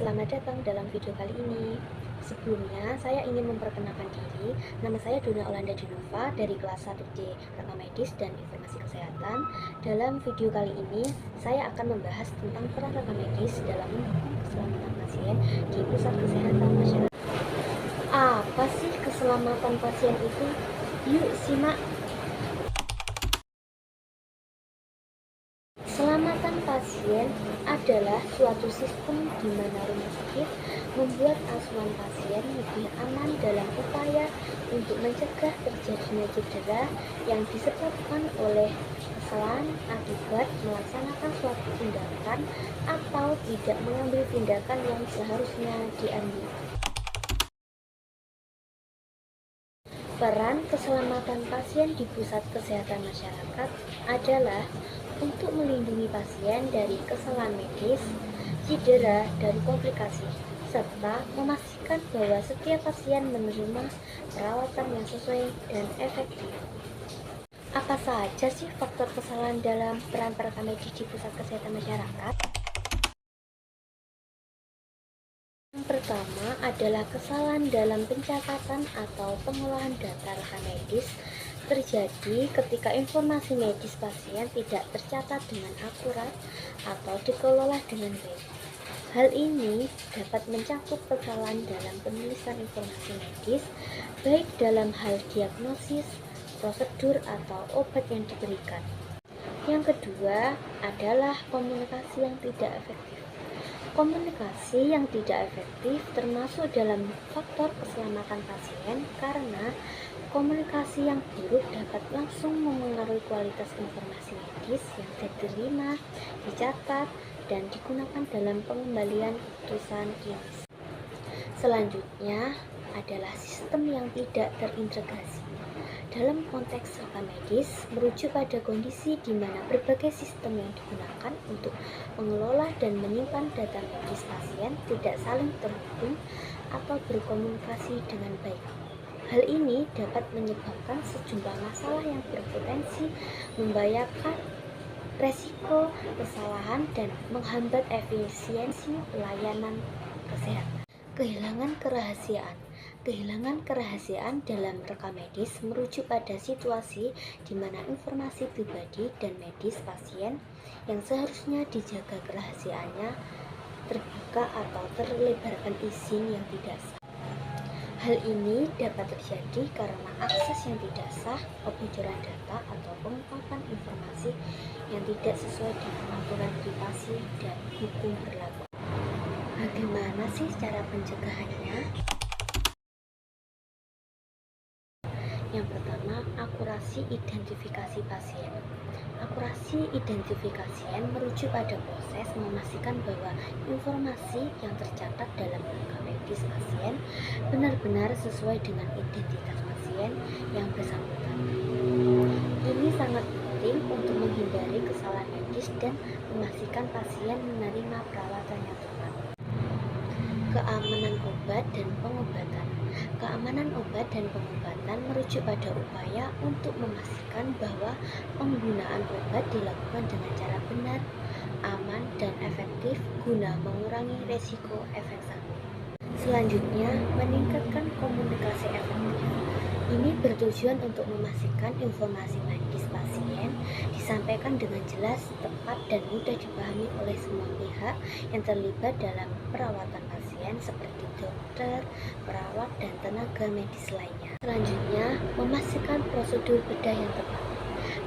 selamat datang dalam video kali ini. Sebelumnya, saya ingin memperkenalkan diri. Nama saya Dona Olanda Dinova dari kelas 1C Rekam Medis dan Informasi Kesehatan. Dalam video kali ini, saya akan membahas tentang peran rekam medis dalam mendukung keselamatan pasien di pusat kesehatan masyarakat. Apa sih keselamatan pasien itu? Yuk simak. Keselamatan pasien adalah suatu sistem di mana rumah sakit membuat asuhan pasien lebih aman dalam upaya untuk mencegah terjadinya cedera yang disebabkan oleh kesalahan akibat melaksanakan suatu tindakan atau tidak mengambil tindakan yang seharusnya diambil. Peran keselamatan pasien di pusat kesehatan masyarakat adalah untuk melindungi pasien dari kesalahan medis, cedera, dan komplikasi, serta memastikan bahwa setiap pasien menerima perawatan yang sesuai dan efektif. Apa saja sih faktor kesalahan dalam peran rekam medis di pusat kesehatan masyarakat? Yang pertama adalah kesalahan dalam pencatatan atau pengolahan data rekam medis terjadi ketika informasi medis pasien tidak tercatat dengan akurat atau dikelola dengan baik. Hal ini dapat mencakup kesalahan dalam penulisan informasi medis, baik dalam hal diagnosis, prosedur, atau obat yang diberikan. Yang kedua adalah komunikasi yang tidak efektif. Komunikasi yang tidak efektif termasuk dalam faktor keselamatan pasien karena komunikasi yang buruk dapat langsung memengaruhi kualitas informasi medis yang diterima, dicatat, dan digunakan dalam pengembalian keputusan klinis. Selanjutnya adalah sistem yang tidak terintegrasi. Dalam konteks rekam medis, merujuk pada kondisi di mana berbagai sistem yang digunakan untuk mengelola dan menyimpan data medis pasien tidak saling terhubung atau berkomunikasi dengan baik. Hal ini dapat menyebabkan sejumlah masalah yang berpotensi membahayakan resiko kesalahan dan menghambat efisiensi pelayanan kesehatan. Kehilangan kerahasiaan dalam rekam medis merujuk pada situasi di mana informasi pribadi dan medis pasien yang seharusnya dijaga kerahasiaannya terbuka atau terlebarkan izin yang tidak sah. Hal ini dapat terjadi karena akses yang tidak sah, kebocoran data, atau pengungkapan informasi yang tidak sesuai dengan aturan privasi dan hukum berlaku. Bagaimana sih cara pencegahannya? Yang pertama, akurasi identifikasi pasien. Akurasi identifikasi pasien merujuk pada proses memastikan bahwa informasi yang tercatat dalam rekam medis pasien benar-benar sesuai dengan identitas pasien yang bersangkutan. Ini sangat penting untuk menghindari kesalahan medis dan memastikan pasien menerima perawatan yang tepat. Keamanan obat dan pengobatan. Keamanan obat dan pengobatan merujuk pada upaya untuk memastikan bahwa penggunaan obat dilakukan dengan cara benar, aman, dan efektif guna mengurangi resiko efek samping. Selanjutnya, meningkatkan komunikasi efektif. Ini bertujuan untuk memastikan informasi medis pasien disampaikan dengan jelas, tepat, dan mudah dipahami oleh semua pihak yang terlibat dalam perawatan pasien seperti dokter, perawat, dan tenaga medis lainnya. Selanjutnya, memastikan prosedur bedah yang tepat.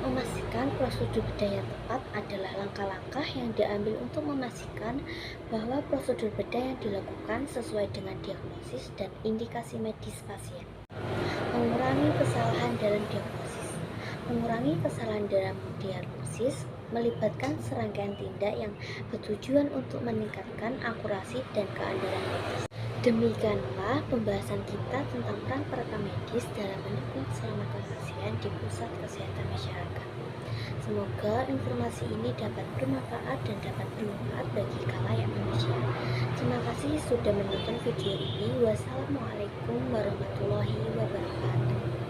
Memastikan prosedur bedah yang tepat adalah langkah-langkah yang diambil untuk memastikan bahwa prosedur bedah yang dilakukan sesuai dengan diagnosis dan indikasi medis pasien. Mengurangi kesalahan dalam diagnosis. Mengurangi kesalahan dalam diagnosis melibatkan serangkaian tindak yang bertujuan untuk meningkatkan akurasi dan keandalan medis. Demikianlah pembahasan kita tentang peran perekam medis dalam mendukung keselamatan pasien di pusat kesehatan masyarakat. Semoga informasi ini dapat bermanfaat dan dapat bermanfaat bagi khalayak manusia. Terima kasih sudah menonton video ini. Wassalamualaikum warahmatullahi wabarakatuh.